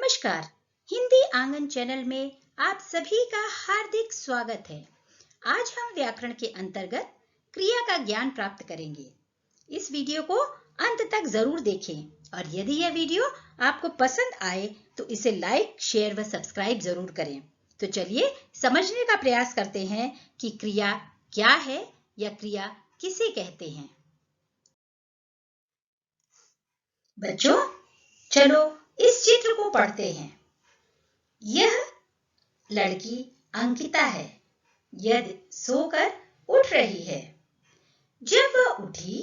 नमस्कार, हिंदी आंगन चैनल में आप सभी का हार्दिक स्वागत है। आज हम व्याकरण के अंतर्गत क्रिया का ज्ञान प्राप्त करेंगे। इस वीडियो को अंत तक जरूर देखें और यदि यह वीडियो आपको पसंद आए तो इसे लाइक, शेयर व सब्सक्राइब जरूर करें। तो चलिए समझने का प्रयास करते हैं कि क्रिया क्या है या क्रिया किसे कहते हैं। बच्चों, चलो इस चित्र को पढ़ते हैं। यह लड़की अंकिता है। यह सोकर उठ रही है। जब वह उठी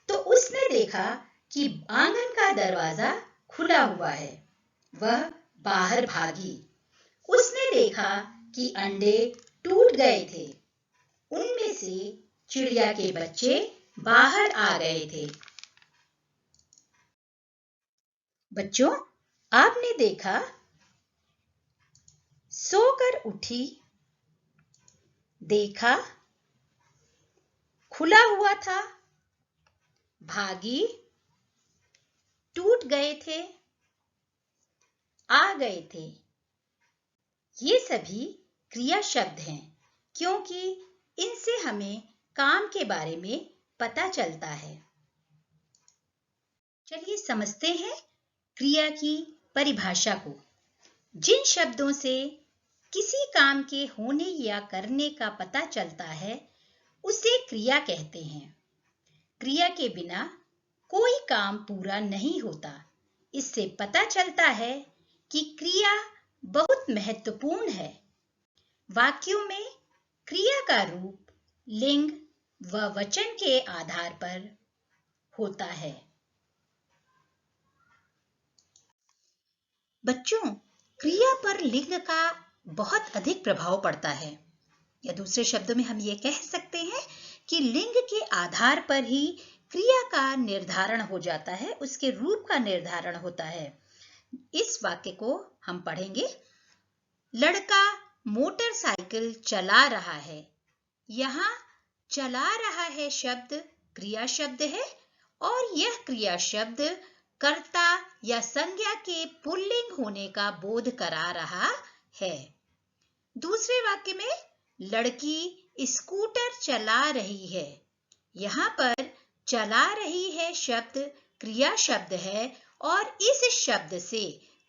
तो उसने देखा कि आंगन का दरवाजा खुला हुआ है। वह बाहर भागी। उसने देखा कि अंडे टूट गए थे। उनमें से चिड़िया के बच्चे बाहर आ गए थे। बच्चों, आपने देखा सोकर उठी, देखा खुला हुआ था, भागी, टूट गए थे, आ गए थे। ये सभी क्रिया शब्द हैं क्योंकि इनसे हमें काम के बारे में पता चलता है। चलिए समझते हैं क्रिया की परिभाषा को। जिन शब्दों से किसी काम के होने या करने का पता चलता है उसे क्रिया कहते हैं। क्रिया के बिना कोई काम पूरा नहीं होता। इससे पता चलता है कि क्रिया बहुत महत्वपूर्ण है। वाक्यों में क्रिया का रूप लिंग व वचन के आधार पर होता है। बच्चों, क्रिया पर लिंग का बहुत अधिक प्रभाव पड़ता है, या दूसरे शब्दों में हम ये कह सकते हैं कि लिंग के आधार पर ही क्रिया का निर्धारण हो जाता है, उसके रूप का निर्धारण होता है। इस वाक्य को हम पढ़ेंगे। लड़का मोटरसाइकिल चला रहा है। यहाँ चला रहा है शब्द क्रिया शब्द है और यह क्रिया शब्द कर्ता या संज्ञा के पुल्लिंग होने का बोध करा रहा है। दूसरे वाक्य में लड़की स्कूटर चला रही है। यहाँ पर चला रही है शब्द क्रिया शब्द है और इस शब्द से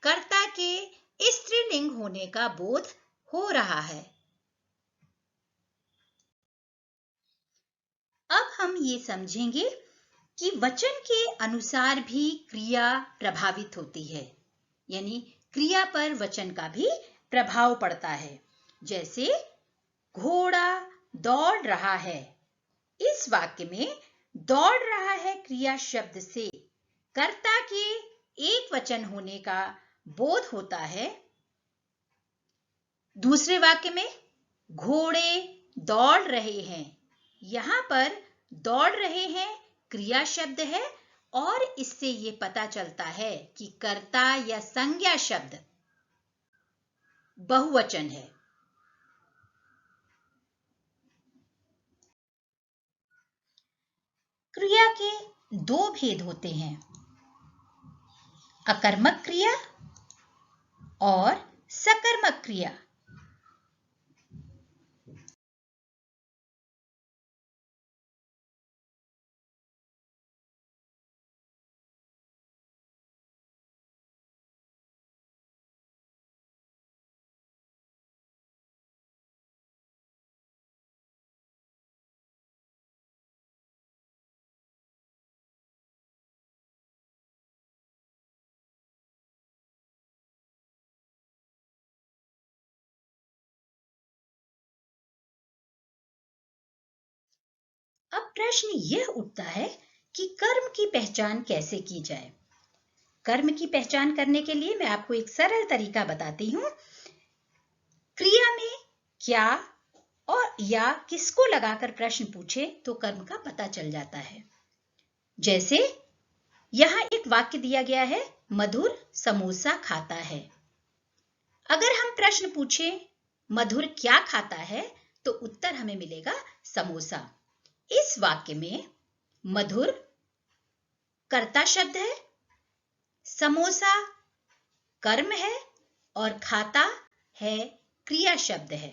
कर्ता के स्त्रीलिंग होने का बोध हो रहा है। अब हम ये समझेंगे कि वचन के अनुसार भी क्रिया प्रभावित होती है, यानी क्रिया पर वचन का भी प्रभाव पड़ता है। जैसे घोड़ा दौड़ रहा है। इस वाक्य में दौड़ रहा है क्रिया शब्द से कर्ता के एक वचन होने का बोध होता है। दूसरे वाक्य में घोड़े दौड़ रहे हैं। यहाँ पर दौड़ रहे हैं क्रिया शब्द है और इससे ये पता चलता है कि कर्ता या संज्ञा शब्द बहुवचन है। क्रिया के दो भेद होते हैं, अकर्मक क्रिया और सकर्मक क्रिया। अब प्रश्न यह उठता है कि कर्म की पहचान कैसे की जाए। कर्म की पहचान करने के लिए मैं आपको एक सरल तरीका बताती हूं। क्रिया में क्या और या किसको लगाकर प्रश्न पूछे तो कर्म का पता चल जाता है। जैसे यहां एक वाक्य दिया गया है, मधुर समोसा खाता है। अगर हम प्रश्न पूछे मधुर क्या खाता है तो उत्तर हमें मिलेगा समोसा। इस वाक्य में मधुर कर्ता शब्द है, समोसा कर्म है और खाता है क्रिया शब्द है।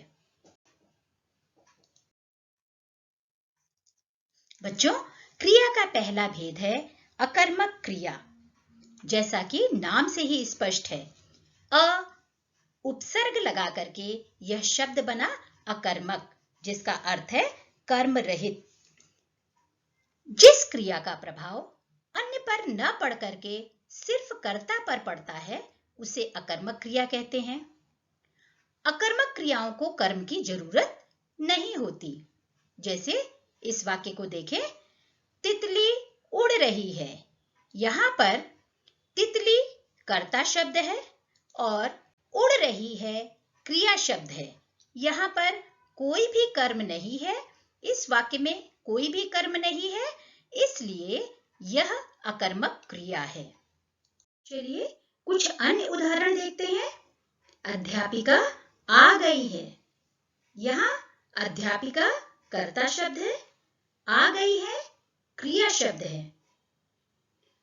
बच्चों, क्रिया का पहला भेद है अकर्मक क्रिया। जैसा कि नाम से ही स्पष्ट है, अ उपसर्ग लगा करके यह शब्द बना अकर्मक, जिसका अर्थ है कर्म रहित। जिस क्रिया का प्रभाव अन्य पर न पड़ करके सिर्फ कर्ता पर पड़ता है, उसे अकर्मक क्रिया कहते हैं। अकर्मक क्रियाओं को कर्म की जरूरत नहीं होती। जैसे इस वाक्य को देखें, तितली उड़ रही है। यहाँ पर तितली कर्ता शब्द है और उड़ रही है क्रिया शब्द है। यहाँ पर कोई भी कर्म नहीं है। इस वाक्य में कोई भी कर्म नहीं है, इसलिए यह अकर्मक क्रिया है। चलिए कुछ अन्य उदाहरण देखते हैं। अध्यापिका आ गई है। यहाँ अध्यापिका कर्ता शब्द है, आ गई है क्रिया शब्द है।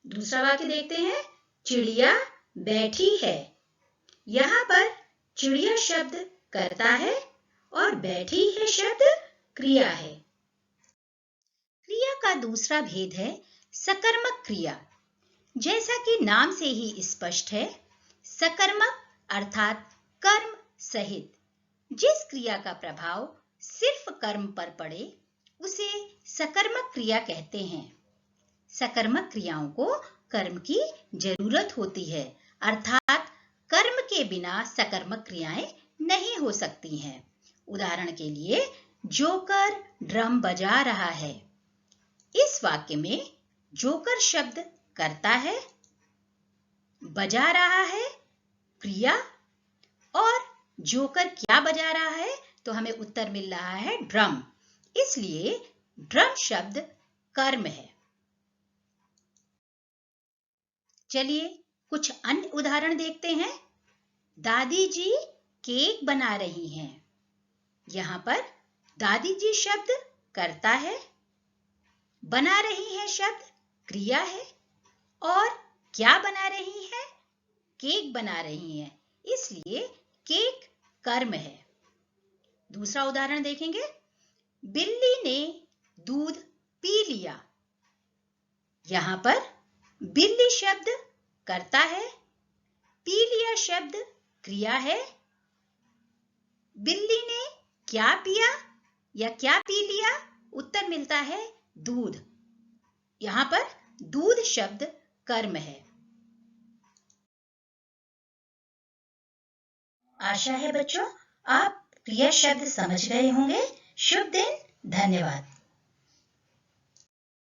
दूसरा वाक्य देखते हैं, चिड़िया बैठी है। यहाँ पर चिड़िया शब्द कर्ता है और बैठी है शब्द क्रिया है। क्रिया का दूसरा भेद है सकर्मक क्रिया। जैसा कि नाम से ही स्पष्ट है, सकर्मक अर्थात कर्म सहित। जिस क्रिया का प्रभाव सिर्फ कर्म पर पड़े, उसे सकर्मक क्रिया कहते हैं। सकर्मक क्रियाओं को कर्म की जरूरत होती है, अर्थात कर्म के बिना सकर्मक क्रियाएं नहीं हो सकती हैं। उदाहरण के लिए, जोकर ड्रम बजा रहा है। इस वाक्य में जोकर शब्द कर्ता है, बजा रहा है क्रिया, और जोकर क्या बजा रहा है, तो हमें उत्तर मिल रहा है ड्रम। इसलिए ड्रम शब्द कर्म है। चलिए कुछ अन्य उदाहरण देखते हैं। दादी जी केक बना रही हैं। यहाँ पर दादी जी शब्द कर्ता है, बना रही है शब्द क्रिया है, और क्या बना रही है, केक बना रही है, इसलिए केक कर्म है। दूसरा उदाहरण देखेंगे, बिल्ली ने दूध पी लिया। यहाँ पर बिल्ली शब्द कर्ता है, पी लिया शब्द क्रिया है। बिल्ली ने क्या पिया या क्या पी लिया, उत्तर मिलता है दूध। यहाँ पर दूध शब्द कर्म है। आशा है बच्चों आप क्रिया शब्द समझ गए होंगे। शुभ दिन, धन्यवाद।